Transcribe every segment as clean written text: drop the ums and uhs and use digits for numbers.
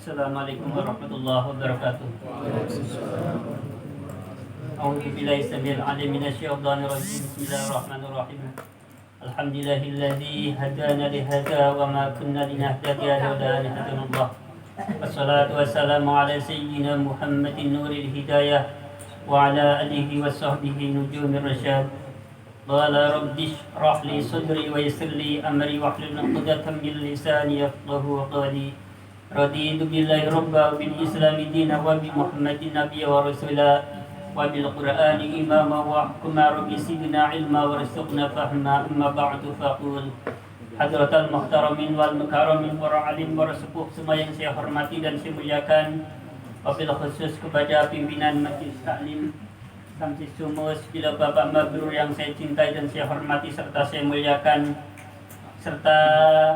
Assalamualaikum warahmatullahi wabarakatuh. A'udzu billahi samil alim minasyaitonir rajim. Bismillahirrahmanirrahim. Alhamdulillahilladzi hadana li hadza wa ma kunna linahtadiya laula an hadanallah. Wassalatu wassalamu ala sayyidina Muhammadin nuril hidayah wa ala alihi wa sahbihi nujumir rasyad. Qala rabbi shrah li sadri wa yassir li amri wahlul 'uqdatam min lisani yafqahu qawli. Raditu billahi rabba wa bil islami dina wa bi Muhammadin nabiyya wa rasula wa bil qur'ani imama wa hukma rabbi sidna ilma wa rizqna fahma amma ba'du faqul hadratal muhtaramin wal mukaramin para alim para sepuh semua yang saya hormati dan saya muliakan, wabil khusus kepada pimpinan Majelis Taklim Samsi Sumus, bila Bapak Mabrur yang saya cintai dan saya hormati serta saya muliakan, serta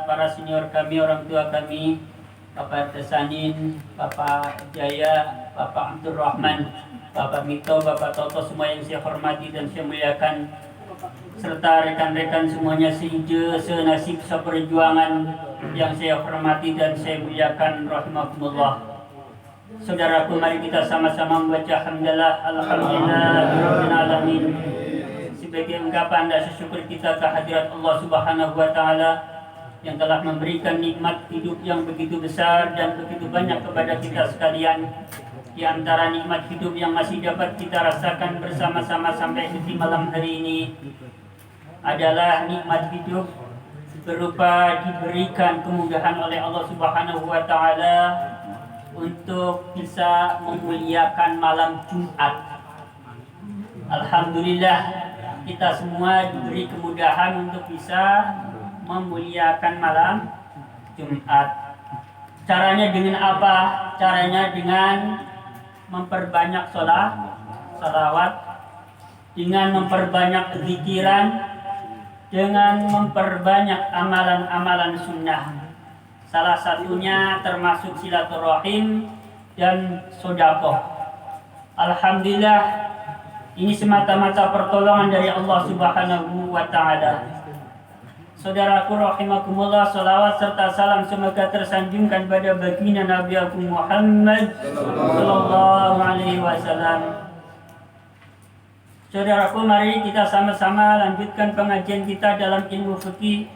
para senior kami, orang tua kami, Bapak Tesanin, Bapak Jaya, Bapak Abdul Rahman, Bapak Mito, Bapak Toto, semua yang saya hormati dan saya muliakan, serta rekan-rekan semuanya senasib seperjuangan yang saya hormati dan saya muliakan, rahimakumullah. Saudaraku, mari kita sama-sama membaca hamdalah alhamdulillahirabbil alamin sebagai ungkapan dan syukur kita kehadirat Allah Subhanahu wa taala yang telah memberikan nikmat hidup yang begitu besar dan begitu banyak kepada kita sekalian. Di antara nikmat hidup yang masih dapat kita rasakan bersama-sama sampai di malam hari ini adalah nikmat hidup berupa diberikan kemudahan oleh Allah Subhanahu wa taala untuk bisa memuliakan malam Jumat. Alhamdulillah, kita semua diberi kemudahan untuk bisa memuliakan malam Jumat. Caranya dengan apa? Caranya dengan memperbanyak salawat, dengan memperbanyak zikiran, dengan memperbanyak amalan-amalan sunnah. Salah satunya termasuk silaturahim dan sedekah. Alhamdulillah, ini semata-mata pertolongan dari Allah Subhanahu wa taala. Saudaraku rahimakumullah, salawat serta salam semoga tersanjungkan pada baginda Nabi Muhammad sallallahu alaihi wasallam. Saudaraku, mari kita sama-sama lanjutkan pengajian kita dalam ilmu fikih,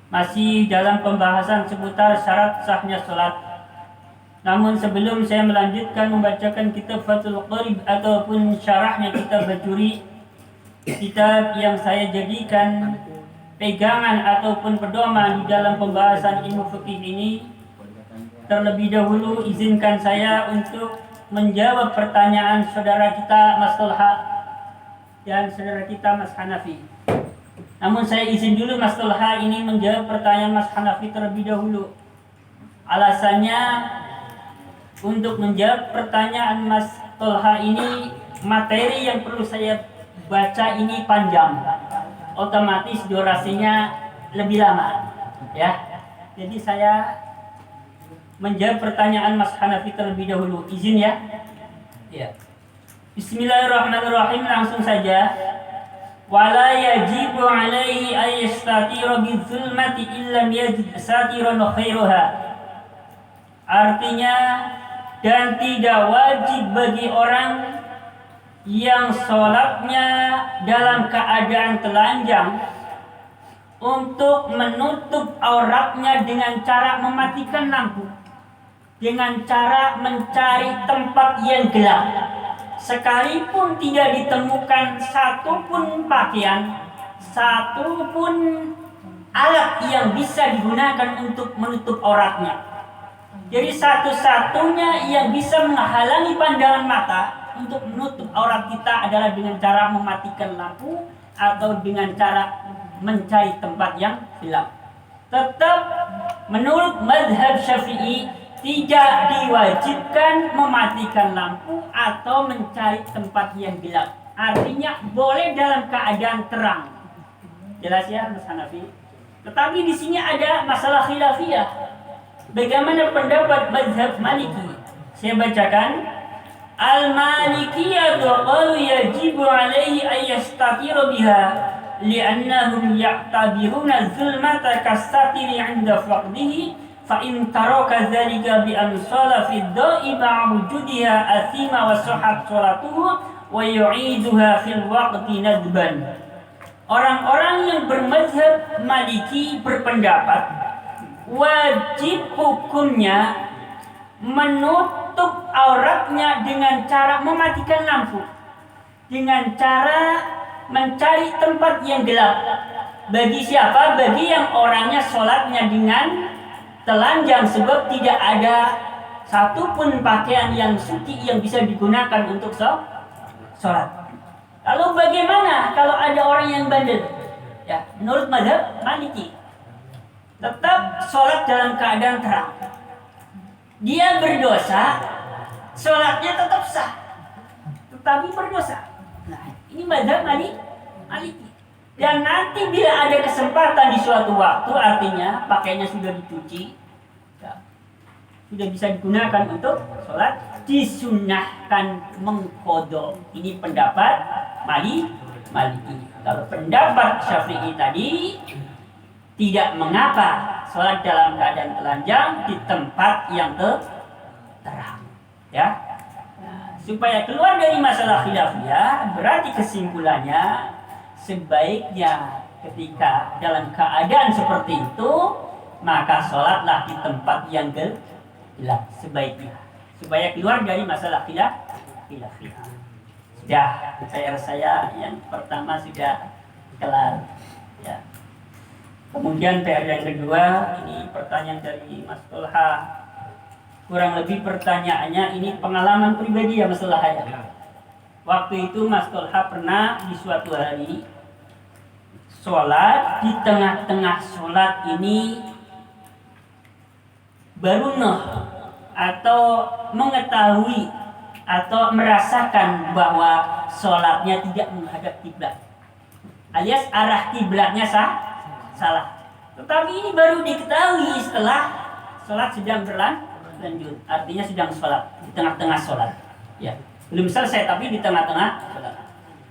masih dalam pembahasan seputar syarat sahnya salat. Namun sebelum saya melanjutkan membacakan kitab Fathul Qarib ataupun syarahnya kitab Bajuri, kitab yang saya jadikan pegangan ataupun pedoman di dalam pembahasan ilmu fikih ini, terlebih dahulu izinkan saya untuk menjawab pertanyaan saudara kita Mas Tolha dan saudara kita Mas Hanafi. Namun saya izin dulu Mas Tolha ini menjawab pertanyaan Mas Hanafi terlebih dahulu. Alasannya, untuk menjawab pertanyaan Mas Tolha ini, materi yang perlu saya baca ini panjang, otomatis durasinya lebih lama, ya. Jadi saya menjawab pertanyaan Mas Hanafi terlebih dahulu. Izin ya? Ya. Bismillahirrahmanirrahim, langsung saja. Wala yajibu alaihi ay yastatira bizulmati illam yajid satiran khairuha. Artinya, dan tidak wajib bagi orang yang sholatnya dalam keadaan telanjang untuk menutup auratnya dengan cara mematikan lampu, dengan cara mencari tempat yang gelap, sekalipun tidak ditemukan satupun pakaian, satupun alat yang bisa digunakan untuk menutup auratnya. Jadi satu-satunya yang bisa menghalangi pandangan mata untuk menutup aurat kita adalah dengan cara mematikan lampu atau dengan cara mencari tempat yang gelap. Tetap menurut mazhab Syafi'i tidak diwajibkan mematikan lampu atau mencari tempat yang gelap. Artinya boleh dalam keadaan terang. Jelas ya Mas Hanafi? Tetapi di sini ada masalah khilafiyah. Bagaimana pendapat mazhab Maliki? Saya bacakan. Al-Malikiyah qalu yajibu alaihi ay yastatira biha li'annahum ya'tabiruna zulmata kas-satiri 'inda faqdihi fa in taraka dzalika bi an shala fi dha'i ma'a wujudiha athima wa sahhat sholatuhu wa yu'iduha fil waqti nadban. Orang-orang yang bermadzhab Maliki berpendapat wajib hukumnya menutup auratnya dengan cara mematikan lampu, dengan cara mencari tempat yang gelap. Bagi siapa? Bagi yang orangnya sholatnya dengan telanjang, sebab tidak ada satupun pakaian yang suci yang bisa digunakan untuk sholat. Lalu bagaimana kalau ada orang yang bandel? Ya, menurut mazhab Maliki tetap sholat dalam keadaan terang. Dia berdosa, sholatnya tetap sah, tetapi berdosa. Nah, ini mazhab Maliki. Dan nanti bila ada kesempatan di suatu waktu, artinya pakaiannya sudah dicuci, ya, sudah bisa digunakan untuk sholat, disunahkan mengqadha. Ini pendapat Maliki. Kalau pendapat Syafi'i tadi, tidak mengapa sholat dalam keadaan telanjang di tempat yang terang, ya. Nah, supaya keluar dari masalah khilafiyah, berarti kesimpulannya sebaiknya ketika dalam keadaan seperti itu, maka sholatlah di tempat yang gelap sebaiknya, supaya keluar dari masalah khilafiyah. Sudah, PR saya yang pertama sudah kelar, ya. Kemudian PR yang kedua, ini pertanyaan dari Mas Tolha. Kurang lebih pertanyaannya ini pengalaman pribadi ya Mas Tolha ya. Waktu itu Mas Tolha pernah di suatu hari sholat, di tengah-tengah sholat ini baru atau mengetahui atau merasakan bahwa sholatnya tidak menghadap kiblat, alias arah kiblatnya salah. Tetapi ini baru diketahui setelah sholat sedang berlanjut, artinya sedang sholat, di tengah-tengah sholat, ya, belum selesai tapi di tengah-tengah sholat.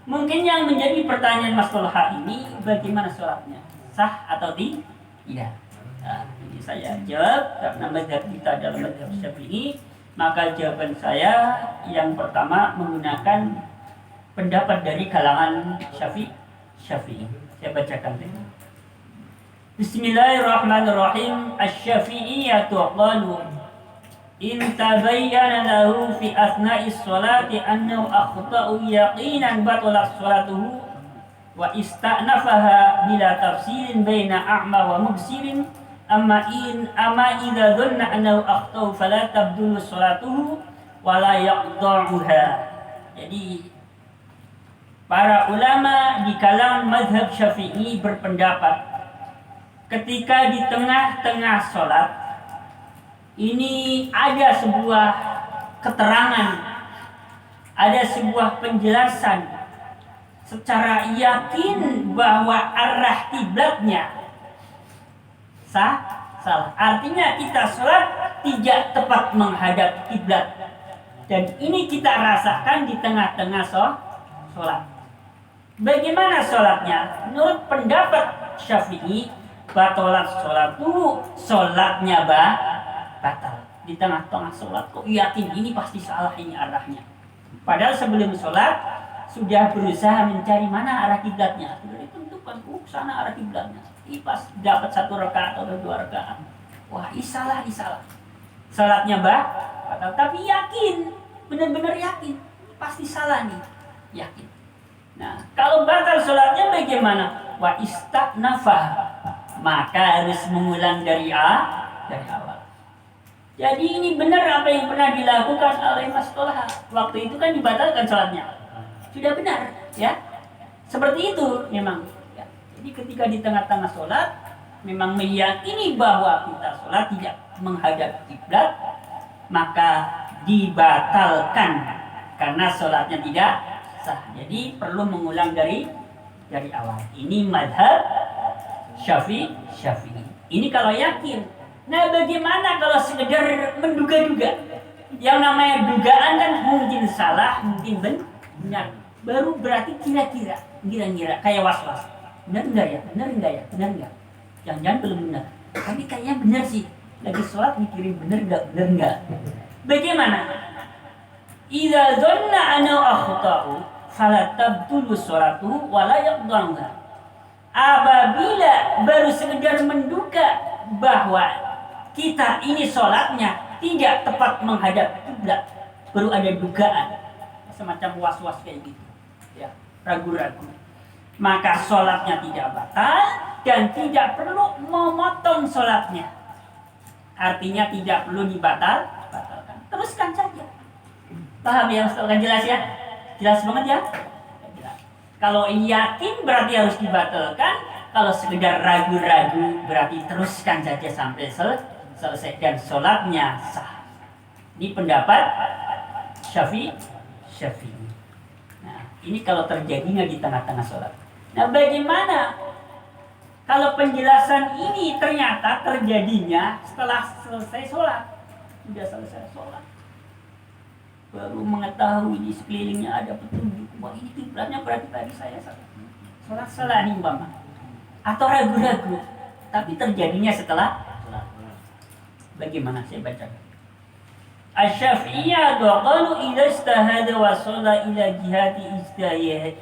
Mungkin yang menjadi pertanyaan Mas Tolha ini, bagaimana sholatnya? Sah atau tidak? Nah, ini saya jawab, karena mazhab kita adalah mazhab Syafi'i, maka jawaban saya yang pertama menggunakan pendapat dari kalangan Syafi'i. Saya bacakan ini. Bismillahirrahmanirrahim. Asy-Syafi'iyyatu qalu in tabayyana lahu fi asna'is sholati annahu akhta'u yaqinan batalat sholatuhu wa ista'nafaha bila tafsirin baina a'ma wa mubsirin amma idza dhanna annahu akhta'u fala tabdulu sholatuhu wa la yaqta'uha. Jadi para ulama di kalangan mazhab Syafi'i berpendapat ketika di tengah-tengah sholat ini ada sebuah keterangan, ada sebuah penjelasan secara yakin bahwa arah kiblatnya salah. Artinya kita sholat tidak tepat menghadap kiblat, dan ini kita rasakan di tengah-tengah sholat. Bagaimana sholatnya? Menurut pendapat Syafi'i, batalat sholatu, sholatnya batal. Di tengah-tengah sholat kok yakin ini pasti salah ini arahnya. Padahal sebelum sholat sudah berusaha mencari mana arah kiblatnya. Sudah ditentukan, sana arah kiblatnya. Pas dapat 1 rakaat atau 2 rakaat. Wah, ini salah. Sholatnya batal. Tapi yakin, benar-benar yakin. Pasti salah nih, yakin. Nah, kalau batal sholatnya bagaimana? Wa ista'nafah, maka harus mengulang dari awal. Jadi ini benar apa yang pernah dilakukan oleh Mas Tolha. Waktu itu kan dibatalkan sholatnya. Sudah benar, ya. Seperti itu memang. Ya. Jadi ketika di tengah-tengah sholat, memang meyakini bahwa kita sholat tidak menghadap kiblat, maka dibatalkan karena sholatnya tidak sah. Jadi perlu mengulang dari awal. Ini mazhab Syafi'i. Ini kalau yakin. Nah, bagaimana kalau sekedar menduga-duga? Yang namanya dugaan kan mungkin salah, mungkin benar. Baru berarti kira-kira kayak was-was. Benar enggak ya? Jangan-jangan belum benar. Tapi kayaknya benar sih. Lagi sholat mikirin bener nggak? Bagaimana? Idza dhanna anna akhta'u fala tabtulu sholatuhu wa la yaqdaruha. Apabila baru sekedar menduga bahwa kita ini sholatnya tidak tepat menghadap kiblat, baru ada dugaan semacam was-was kayak gitu, ya, ragu-ragu, maka sholatnya tidak batal dan tidak perlu memotong sholatnya. Artinya tidak perlu batalkan, teruskan saja. Paham ya Ustaz? Kan jelas ya? Jelas banget ya? Jelas. Kalau yakin berarti harus dibatalkan. Kalau sekedar ragu-ragu berarti teruskan saja sampai selesai dan sholatnya sah. Ini pendapat Syafi'i. Nah, ini kalau terjadinya di tengah-tengah sholat. Nah, bagaimana kalau penjelasan ini ternyata terjadinya setelah selesai sholat? Sudah selesai sholat, baru mengetahui di sekelilingnya ada petunjuk. Wah, ini kiblatnya berarti tadi saya sholat salah nih umpama. Atau ragu-ragu, tapi terjadinya setelah sholat. Bagaimana saya baca? Asy-Syafi'iyyah qalu idza istahada wa shalla ila jihati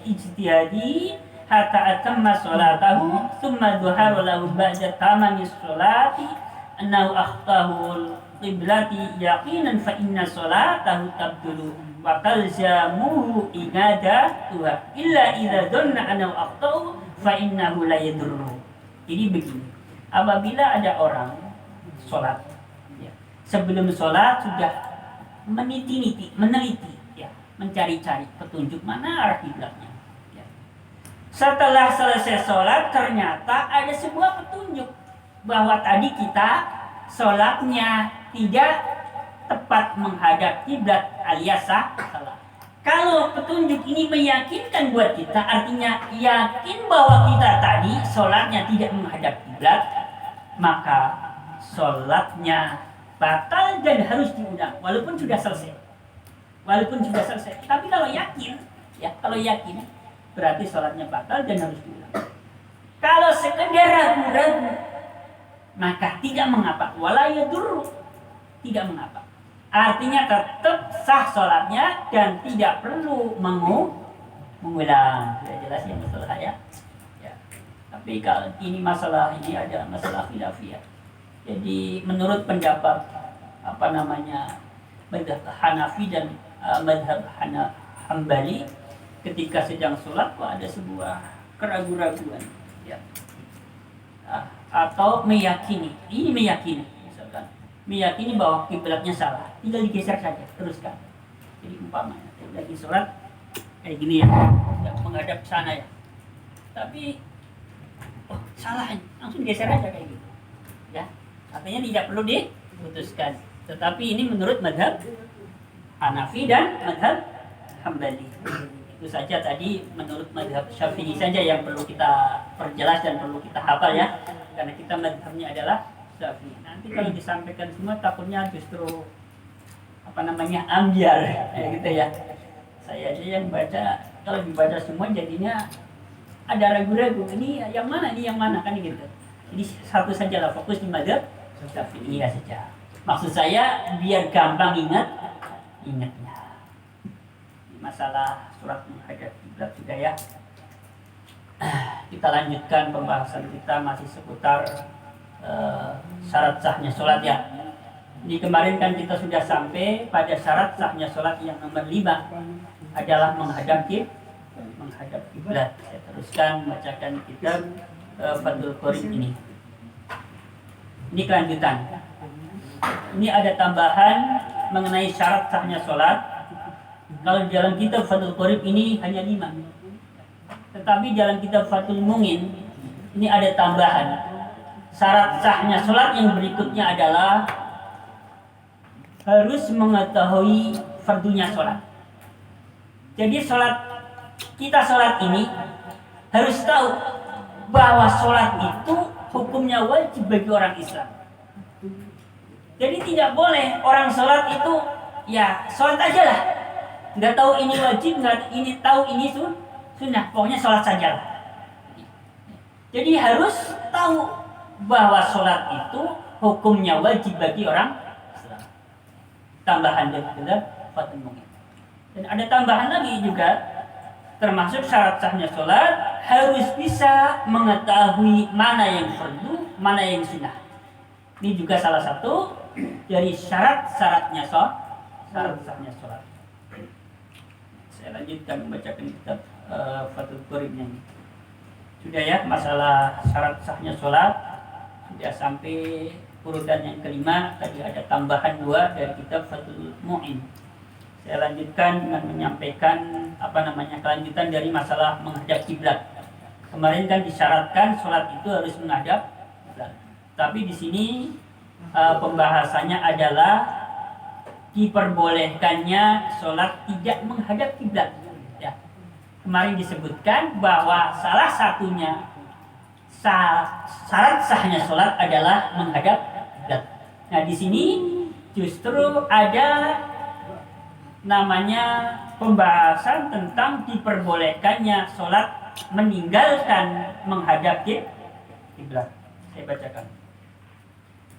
ijtihadi hatta atamma sholatahu thumma dhuhara lahu ba'da tamami sholati annahu akhtahu qiblati yaqinan fa inna sholatahu tabdulu wa talzamuhu tuha illa idza dhanna annahu akhtahu fa innahu la yadurru. Jadi begini, apabila ada orang sholat, ya, sebelum sholat sudah meneliti, ya, mencari-cari petunjuk mana arah kiblatnya. Setelah selesai sholat ternyata ada sebuah petunjuk bahwa tadi kita sholatnya tidak tepat menghadap kiblat alias salah. Kalau petunjuk ini meyakinkan buat kita, artinya yakin bahwa kita tadi sholatnya tidak menghadap kiblat, maka sholatnya batal dan harus diulang walaupun sudah selesai. Tapi kalau yakin, berarti sholatnya batal dan harus diulang. Kalau sekedar ragu-ragu, maka tidak mengapa. Wala yadurru, tidak mengapa. Artinya tetap sah sholatnya dan tidak perlu mengulang. Sudah jelas ya masalah ya. Tapi kalau ini masalah ini ada masalah khilafiyah. Jadi menurut pendapat mazhab Hanafi dan mazhab Hambali, ketika sedang sholat kok ada sebuah keraguan-raguan, ya, atau meyakini misalkan meyakini bahwa kiblatnya salah, tinggal digeser saja, teruskan. Jadi umpamanya lagi sholat kayak gini ya, menghadap sana ya, tapi salah, langsung geser aja kayak gitu, ya, artinya tidak perlu diputuskan. Tetapi ini menurut mazhab Hanafi dan mazhab Hambali. Itu saja tadi menurut mazhab Syafi'i saja yang perlu kita perjelas dan perlu kita hafal ya, karena kita mazhabnya adalah Syafi'i. Nanti kalau disampaikan semua takutnya justru ambiar gitu ya. Saya aja yang baca, kalau dibaca semua jadinya ada ragu-ragu, ini yang mana kan gitu. Jadi satu saja lah, fokus di mazhab Syafi'i saja. Maksud saya biar gampang ingatnya. Masalah surat menghadap kiblat juga ya. Kita lanjutkan pembahasan kita masih seputar syarat sahnya sholat ya. Di kemarin kan kita sudah sampai pada syarat sahnya sholat yang nomor 5 adalah menghadap kiblat. Saya teruskan bacakan kitab Fathul Qorib ini. Ini kelanjutan. Ini ada tambahan mengenai syarat sahnya sholat. Kalau di dalam kitab Fathul Qorib ini hanya 5. Tetapi dalam kitab Fathul Mungin ini ada tambahan. Syarat sahnya sholat yang berikutnya adalah harus mengetahui fardunya sholat. Jadi kita sholat ini harus tahu bahwa sholat itu hukumnya wajib bagi orang Islam. Jadi tidak boleh orang sholat itu ya sholat aja lah, nggak tahu ini wajib, nggak ini tahu ini sunnah, pokoknya sholat saja lah. Jadi harus tahu bahwa sholat itu hukumnya wajib bagi orang Islam. Tambahan daripada fatul mu'in. Dan ada tambahan lagi juga, termasuk syarat sahnya sholat harus bisa mengetahui mana yang fardu, mana yang sunnah. Ini juga salah satu dari syarat-syaratnya sholat, syarat sahnya sholat. Saya lanjutkan membacakan kitab Fathul Qoribnya ini. Sudah ya, masalah syarat sahnya sholat sudah sampai urutan yang kelima. Tadi ada tambahan 2 dari kitab Fathul Mu'in. Saya lanjutkan dengan menyampaikan kelanjutan dari masalah menghadap kiblat. Kemarin kan disyaratkan sholat itu harus menghadap kiblat. Tapi di sini pembahasannya adalah diperbolehkannya sholat tidak menghadap kiblat. Ya. Kemarin disebutkan bahwa salah satunya syarat sahnya sholat adalah menghadap kiblat. Nah di sini justru ada namanya pembahasan tentang diperbolehkannya sholat meninggalkan menghadap kiblat. Saya bacakan.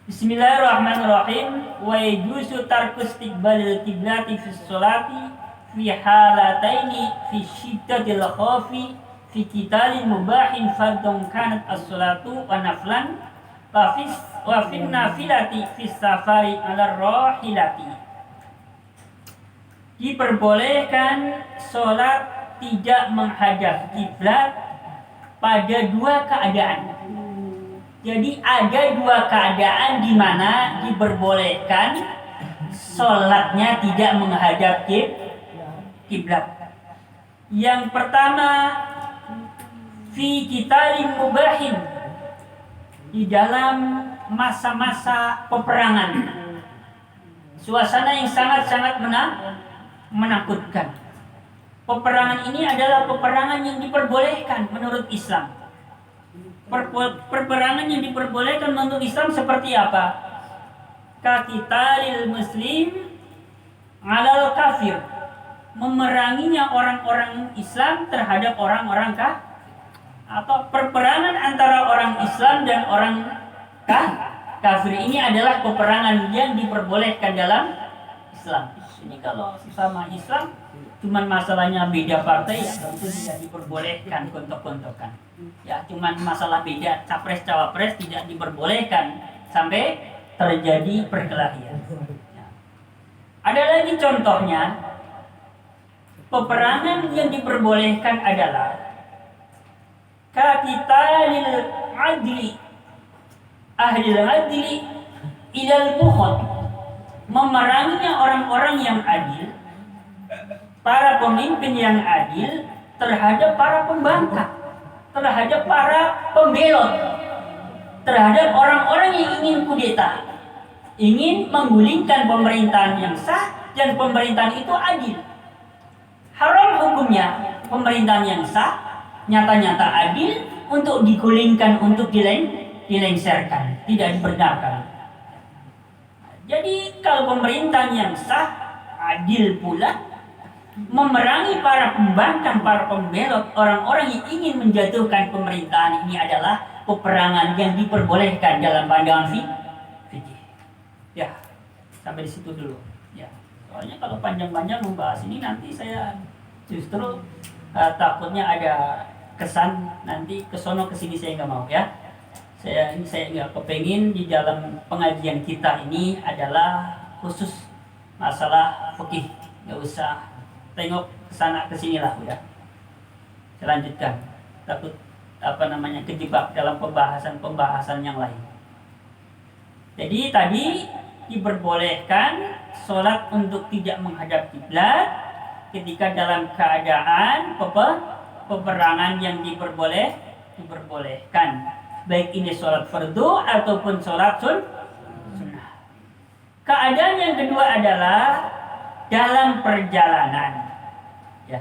Bismillahirrahmanirrahim. Wa yajuzu tarku istiqbalil qiblati fi sholati fi halataini fi syiddatil khawfi fi qitalin mubahin fardun kanat as-sholatu wa naflan wa fi nafilati fi safari ala rahilati. Diperbolehkan sholat tidak menghadap kiblat pada 2 keadaan. Jadi ada 2 keadaan di mana diperbolehkan sholatnya tidak menghadap kiblat. Yang pertama, fi qitalin mubahin, di dalam masa-masa peperangan, suasana yang sangat-sangat menakutkan. Peperangan ini adalah peperangan yang diperbolehkan menurut Islam. Peperangan yang diperbolehkan menurut Islam seperti apa? Kaqitalil muslim alal kafir, memeranginya orang-orang Islam terhadap orang-orang kafir, atau peperangan antara orang Islam dan orang kafir. Ini adalah peperangan yang diperbolehkan dalam Islam. Ini kalau sama Islam cuman masalahnya beda partai, ya tentu tidak diperbolehkan gontok-gontokan. Ya cuman masalah beda capres-cawapres tidak diperbolehkan sampai terjadi perkelahian. Ya. Ada lagi contohnya, peperangan yang diperbolehkan adalah kaqitalil adli ahlil adli ilal bukhot, memeranginya orang-orang yang adil, para pemimpin yang adil terhadap para pembangkang, terhadap para pembelot, terhadap orang-orang yang ingin kudeta, ingin menggulingkan pemerintahan yang sah dan pemerintahan itu adil. Haram hukumnya pemerintahan yang sah, nyata-nyata adil, untuk digulingkan, untuk dilengserkan, tidak dibenarkan. Jadi kalau pemerintahan yang sah, adil pula, memerangi para pembangkang, para pembelot, orang-orang yang ingin menjatuhkan pemerintahan, ini adalah peperangan yang diperbolehkan dalam pandangan fikih. Ya, sampai di situ dulu. Ya, soalnya kalau panjang-panjang membahas ini nanti saya justru takutnya ada kesan nanti kesono kesini, saya nggak mau ya. Saya nggak kepengin di dalam pengajian kita ini adalah khusus masalah fikih, nggak usah tengok kesana kesini lah udah. Saya lanjutkan, takut kejebak dalam pembahasan yang lain. Jadi tadi diperbolehkan sholat untuk tidak menghadap kiblat ketika dalam keadaan peperangan yang diperbolehkan, baik ini sholat fardu ataupun sholat sunnah. Keadaan yang kedua adalah dalam perjalanan, ya,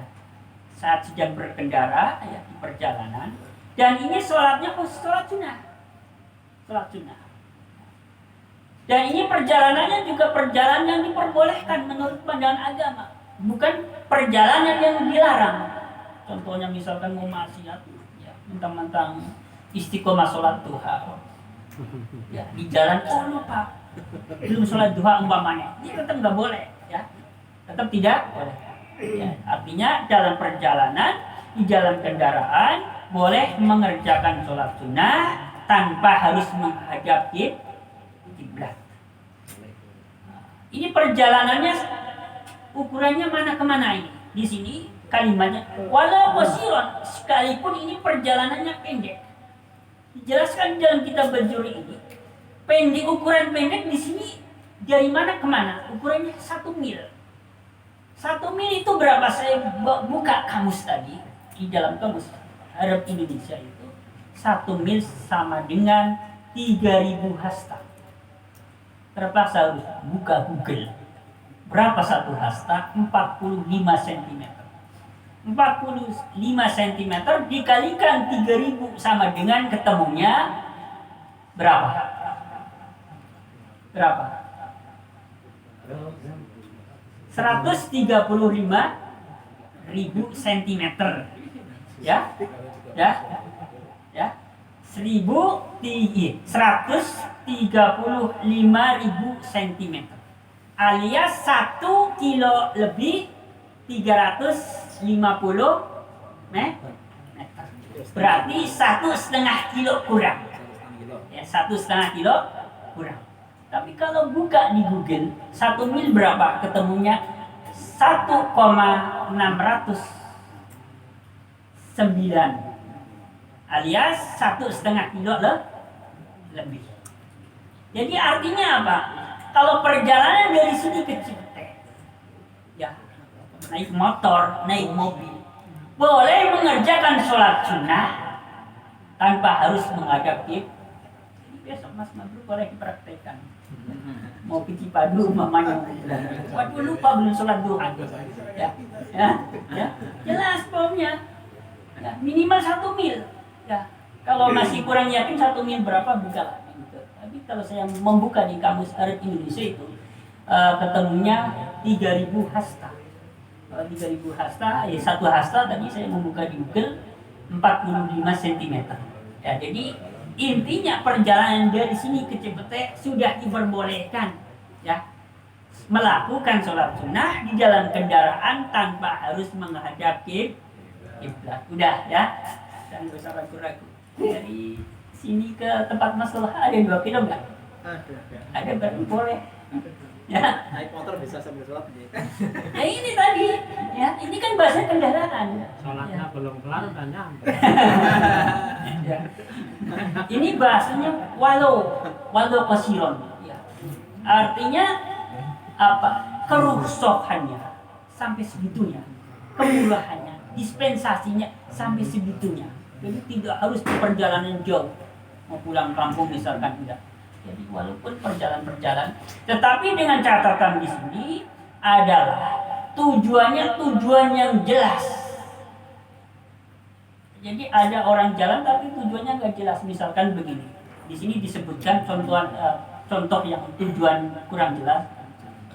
saat sedang berkendara, ya, di perjalanan, dan ini sholatnya khusus sholat sunnah. Dan ini perjalanannya juga perjalanan yang diperbolehkan menurut pandangan agama, bukan perjalanan yang dilarang. Contohnya misalkan mau maksiat, ya, mentang-mentang istiqomah sholat duha, Ya, di jalan lupa belum sholat duha umpamanya, ini tetap nggak boleh, ya, tetap tidak boleh. Ya, artinya dalam perjalanan di dalam kendaraan boleh mengerjakan sholat sunnah tanpa harus menghadap kiblat. Ini perjalanannya ukurannya mana kemana ini? Di sini kalimatnya walau qasiran, sekalipun ini perjalanannya pendek. Dijelaskan dalam kitab Bajuri ini, pendek, ukuran pendek di sini dari mana kemana? Ukurannya 1 mil. 1 mil itu berapa? Saya buka kamus tadi, di dalam kamus Arab Indonesia itu 1 mil sama dengan 3000 hasta. Terpaksa harus buka Google. Berapa 1 hasta? 45 cm. 45 cm dikalikan 3000 sama dengan ketemunya berapa? Berapa? 135.000 cm. Ya? Ya? Ya? 135.000 cm. Alias 1 kilo lebih 350 meter. Berarti 1,5 kilo kurang. Ya, 1,5 kilo kurang. Tapi kalau buka di Google, 1 mil berapa ketemunya? 1,609 alias 1,5 kilo lebih. Jadi artinya apa? Kalau perjalanan dari sini ke Cipete, ya, naik motor, naik mobil, boleh mengerjakan sholat sunnah tanpa harus menghadap kiblat. Jadi besok Mas Mabrur boleh dipraktekkan. Mau ke Cipadu mamanya, waduh lupa belum sholat duha. Ya, ya, ya, jelas bomnya. Ya, minimal 1 mil. Ya, kalau masih kurang yakin 1 mil berapa buka lagi. Gitu. Tapi kalau saya membuka di kamus Arab Indonesia itu ketemunya 3000 hasta. 3000 hasta, ya 1 hasta tadi saya membuka di Google 45 cm. Ya, jadi intinya perjalanan dari sini ke Cipete sudah diperbolehkan, ya, melakukan sholat sunnah di dalam kendaraan tanpa harus menghadap kiblat. Udah, ya, dan gak usah ragu-ragu. Dari sini ke tempat masalah ada 2 kilo nggak? Ada, berarti boleh. Ya, naik motor bisa sambil sholat gitu. Ya ini tadi, ya, ini kan bahasa kendaraan. Sholatnya Ya. belum kelar udah nyampe. Ya. Ini bahasanya walau qasiron. Ya. Artinya apa? Kerusokannya sampai segitunya, kemurahannya, dispensasinya sampai segitunya. Jadi tidak harus perjalanan jauh, mau pulang kampung misalkan tidak. Jadi walaupun perjalanan, tetapi dengan catatan di sini adalah tujuannya tujuan yang jelas. Jadi ada orang jalan tapi tujuannya nggak jelas. Misalkan begini, di sini disebutkan contoh yang tujuan kurang jelas.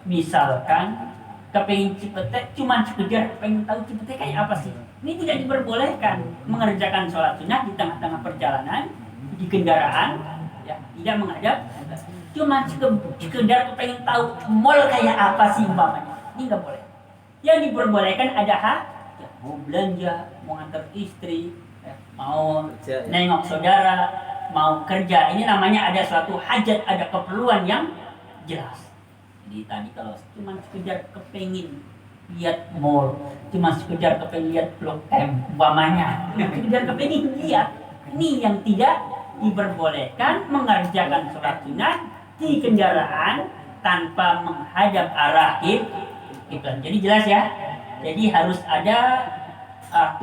Misalkan kepengin Cipete, cuma sekedar pengen tahu Cipete kayak apa sih. Ini tidak diperbolehkan mengerjakan sholat sunnah di tengah-tengah perjalanan di kendaraan. Ya, tidak menghadap, cuma sekedar pengen tahu mall kayak apa sih umpamanya. Ini nggak boleh. Yang diperbolehkan ada ya, mau belanja, mau antar istri, ya, mau nengok saudara, mau kerja. Ini namanya ada suatu hajat, ada keperluan yang jelas. Jadi tadi kalau cuma sekedar kepengin lihat mall, cuma sekedar kepengin lihat Blok M umpamanya, sekedar kepengin lihat, ini yang tidak diperbolehkan mengerjakan sholat sunnah di kendaraan tanpa menghadap arah kiblat. Jadi jelas ya. Jadi harus ada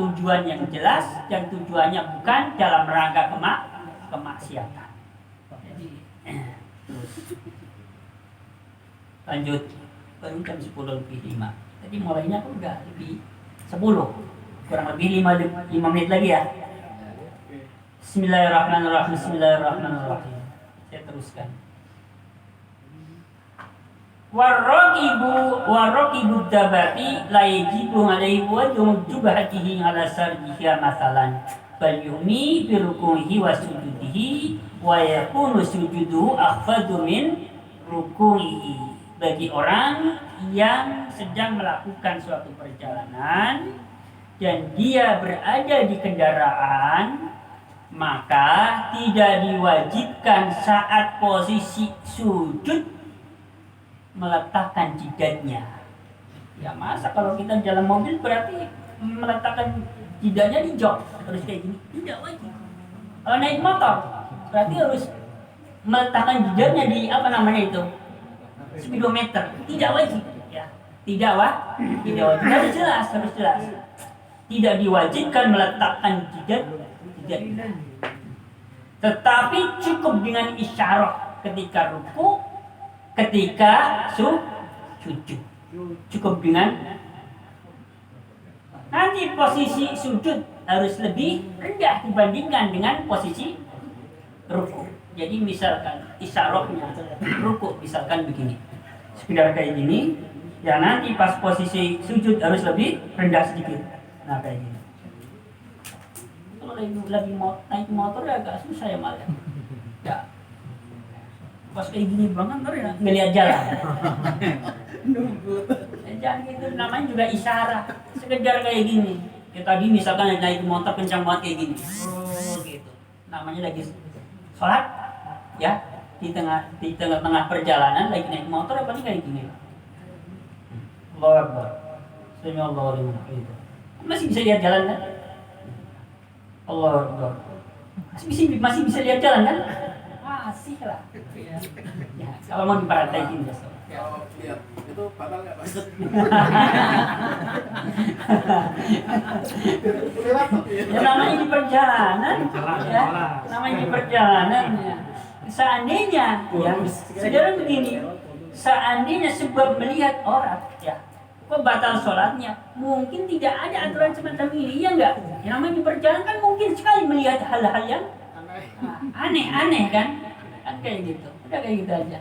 tujuan yang jelas dan tujuannya bukan dalam rangka kemaksiatan. Jadi terus lanjut, baru jam 10:05. Tadi mulainya kok udah lebih 10, kurang lebih 5 menit lagi ya. Bismillahirrahmanirrahim. Bismillahirrahmanirrahim. Saya teruskan. Waraqibu dabati la yajibu alaihi wa jubhatihi ala sarjiha masalan. bal yumi bi ruku'ihi wa sujudihi wa yakunu sujuduhu akhfadu min ruku'ihi. Bagi orang yang sedang melakukan suatu perjalanan dan dia berada di kendaraan, maka tidak diwajibkan saat posisi sujud meletakkan jidatnya. Ya masa kalau kita jalan mobil berarti meletakkan jidatnya di jok terus kayak gini? Tidak wajib. Kalau naik motor berarti harus meletakkan jidatnya di apa namanya itu? Speedometer. Tidak wajib. Ya. Tidak wajib. Harus jelas. Tidak diwajibkan meletakkan jidat. Tetapi cukup dengan isyarat ketika ruku, ketika sujud. Cukup dengan nanti posisi sujud harus lebih rendah dibandingkan dengan posisi ruku. Jadi misalkan isyaratnya ruku misalkan begini, sekedar kayak gini, ya nanti pas posisi sujud harus lebih rendah sedikit. Nah kayak gini. Kalau lagi naik motor ya agak susah ya malah. Ya. Pas kayak gini banget ntar ya ngeliat jalan. Jangan gitu, namanya juga isyarat. Sekedar kayak gini. Ya tadi misalkan naik motor kencang banget kayak gini. Oh gitu. Namanya lagi sholat. Ya, di tengah-tengah perjalanan lagi naik motor apa nih kayak gini. Allahu Akbar. Allahu Akbar. Masih bisa lihat jalan kan? Allahu Akbar. Masih bisa lihat jalan kan? Masih lah. Ya, kalau mau diperhatiin ya. Kalau lihat itu padahal nggak Mas? Ya namanya di perjalanan. Ya, namanya di perjalanan ya. Seandainya ya, saudara begini, seandainya sebab melihat orang ya, kok batal sholatnya, mungkin tidak ada aturan semacam ini, ya enggak? Yang namanya di perjalanan kan mungkin sekali melihat hal-hal yang aneh-aneh kan kayak gitu, udah kayak gitu aja.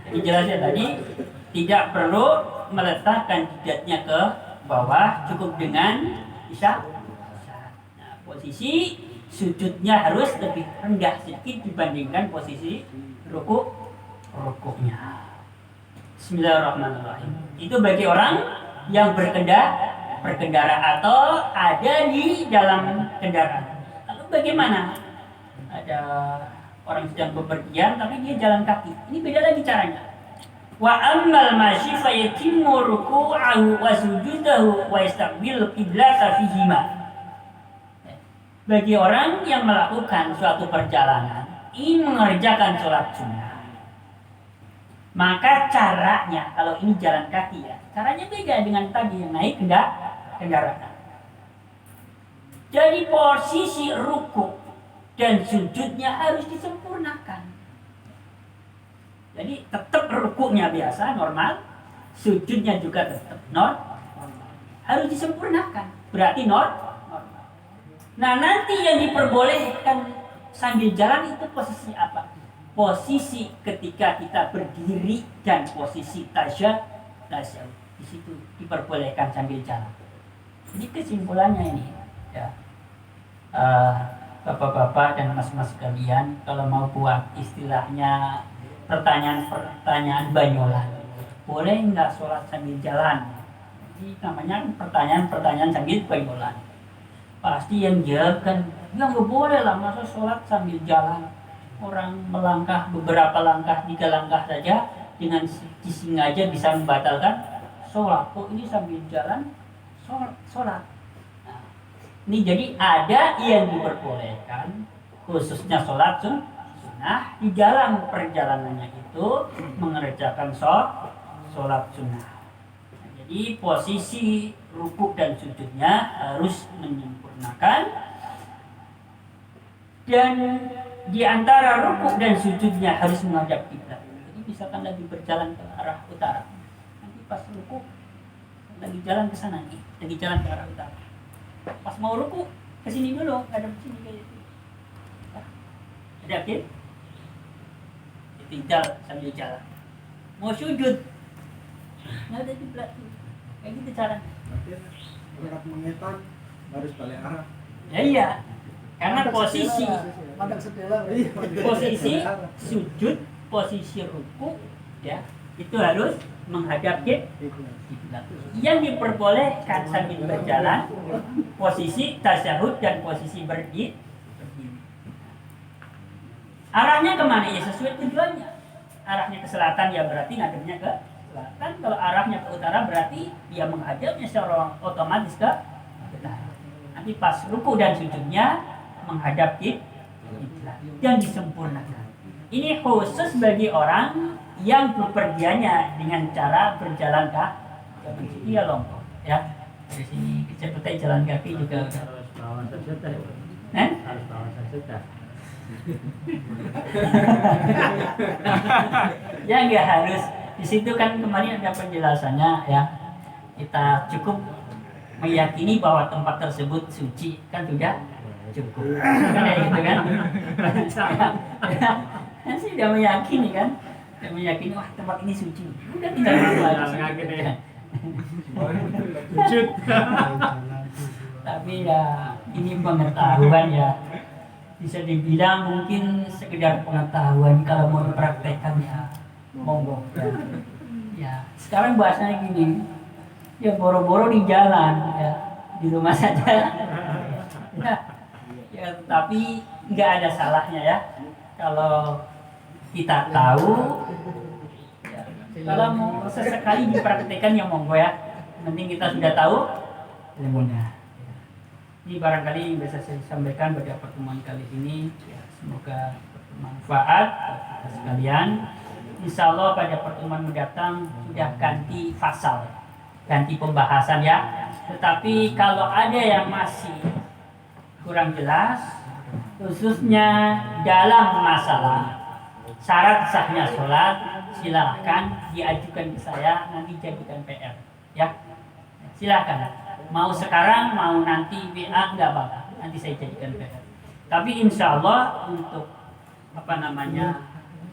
Jadi jelasnya tadi tidak perlu meletakkan jidatnya ke bawah, cukup dengan isyarat. Nah, posisi sujudnya harus lebih rendah sedikit dibandingkan posisi rukuknya. Bismillahirrahmanirrahim. Itu bagi orang yang berkendara atau ada di dalam kendaraan. Lalu bagaimana? Ada orang sedang bepergian tapi dia jalan kaki. Ini beda lagi caranya. Wa ammal masyi fa yatimmu ruku'ahu wa sujudahu wa yastaqbilu qiblata fihima. Bagi orang yang melakukan suatu perjalanan ingin mengerjakan sholat sunnah, maka caranya, kalau ini jalan kaki ya, caranya beda dengan tadi yang naik kendaraan. Jadi posisi ruku dan sujudnya harus disempurnakan. Jadi tetap rukunya biasa normal, sujudnya juga tetap normal, harus disempurnakan. Berarti normal. Nah nanti yang diperbolehkan sambil jalan itu posisi apa? Posisi ketika kita berdiri dan posisi tasyahud. Di situ diperbolehkan sambil jalan. Jadi kesimpulannya ini ya, bapak-bapak dan mas-mas sekalian, kalau mau buat istilahnya pertanyaan banyolan, boleh nggak sholat sambil jalan? Ini namanya pertanyaan sambil banyolan. Pasti yang jawab kan, ya nggak boleh lah, masa sholat sambil jalan. Orang melangkah beberapa langkah, 3 langkah saja dengan disengaja bisa membatalkan sholat. Kok ini sambil jalan sholat? Nah, ini jadi ada yang diperbolehkan, khususnya sholat sunnah di dalam perjalanannya itu mengerjakan sholat sunnah. Nah, jadi posisi rukuk dan sujudnya harus menyempurnakan, dan di antara rukuk dan sujudnya harus menghadap kiblat. Jadi misalkan lagi berjalan ke arah utara, nanti pas rukuk lagi jalan ke sana nih, lagi jalan ke arah utara. Pas mau rukuk ke sini dulu, ngadep sini kayak gitu. Ada yakin? Tinggal sambil jalan. Mau sujud, nggak ada kiblat. Kayak gitu caranya. Berkat mengetan Harus balik arah. Ya iya, karena posisi Mandang sedela. sujud, posisi ruku, ya itu harus menghadap kiblat. Yang diperbolehkan sambil berjalan, posisi tasyahud dan posisi berdiri. Arahnya kemana ya sesuai tujuannya. Arahnya ke selatan ya berarti ngadepnya ke selatan. Kalau arahnya ke utara berarti dia menghadapnya secara otomatis ke utara. Nanti pas ruku dan sujudnya menghadap kiblat dan disempurnakan. Ini khusus bagi orang yang bepergiannya dengan cara berjalan kaki. Iya lompok ya. Dari sini ke Cipetai jalan kaki juga udah. Harus bawa sejuta. Harus bawa sejuta. Ya nggak harus. Di situ kan kemarin ada penjelasannya ya. Kita cukup meyakini bahwa tempat tersebut suci kan sudah cukup. Kan ya gitu kan? Saya sudah meyakini kan. Sudah meyakini wah tempat ini suci. Udah tinggal berdoa ya. Sujud. Tapi ya ini pengetahuan ya. Bisa dibilang mungkin sekedar pengetahuan, kalau mau dipraktekkan ya monggo ya. Ya sekarang bahasanya gini, ya boro-boro di jalan ya, di rumah saja ya, tapi nggak ada salahnya ya kalau kita tahu ya, kalau mau sesekali dipraktekkan ya monggo ya, penting kita sudah tahu ilmunya. Ini barangkali yang bisa saya sampaikan pada pertemuan kali ini ya, semoga bermanfaat buat kita sekalian. Insya Allah pada pertemuan mendatang sudah ganti pasal, ganti pembahasan ya. Tetapi kalau ada yang masih kurang jelas, khususnya dalam masalah syarat sahnya sholat, silahkan diajukan ke saya, nanti jadikan PR ya. Silahkan. Mau sekarang, mau nanti WA, nggak apa-apa. Nanti saya jadikan PR. Tapi insya Allah untuk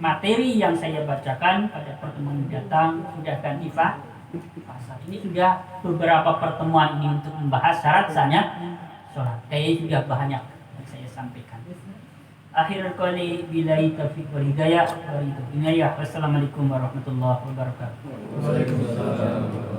materi yang saya bacakan pada pertemuan mendatang sudah ganti pasal. Ini sudah beberapa pertemuan ini untuk membahas syarat sahnya sholat. Kayaknya sudah banyak yang saya sampaikan. Akhirul qali billahi taufiq wal hidayah. Wassalamualaikum warahmatullahi wabarakatuh. Waalaikumsalam.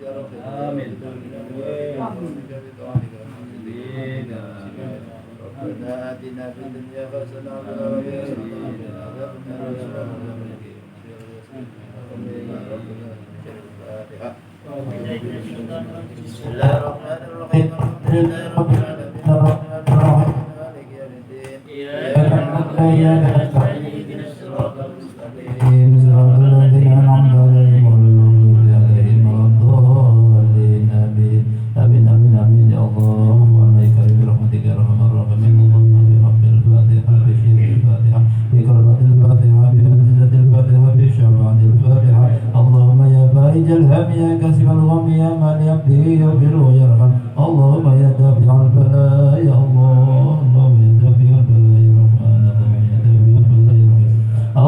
آمين ربنا آتنا في الدنيا حسنة وفي الآخرة حسنة بسم الله الرحمن الرحيم الحمد لله رب العالمين الرحمن الرحيم مالك يوم الدين إياك نعبد وإياك نستعين اهدنا الصراط المستقيم صراط الذين أنعمت عليهم غير المغضوب عليهم ولا الضالين آمين آمين آمين آمين يا الله وعليك برحمتك يا أرحم الراحمين اللهم برب الفاتحة بشير الفاتحة بكرمة الفاتحة بمنزلة الفاتحة بشفاعة الفاتحة اللهم يا فارج الهم يا كاشف الغم يا من يهدي يغفر ويرحم اللهم يا دافع البلاء يا الله اللهم يا دافع البلاء يا رحمن اللهم يا دافع البلاء يا رحمن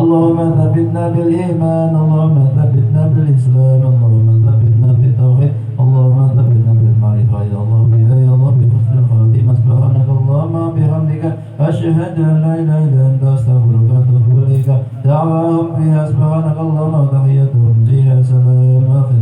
اللهم ثبتنا بالإيمان اللهم ثبتنا بالإسلام اللهم ثبتنا بالتوحيد اللهم ثبتنا بالمعرفة يا الله بها يا الله بحسن الخاتمة سبحانك اللهم بحمدك أشهد أن لا إله إلا أنت أستغفرك وأتوب إليك دعواهم فيها سبحانك اللهم وتحيتهم فيها سلام آخر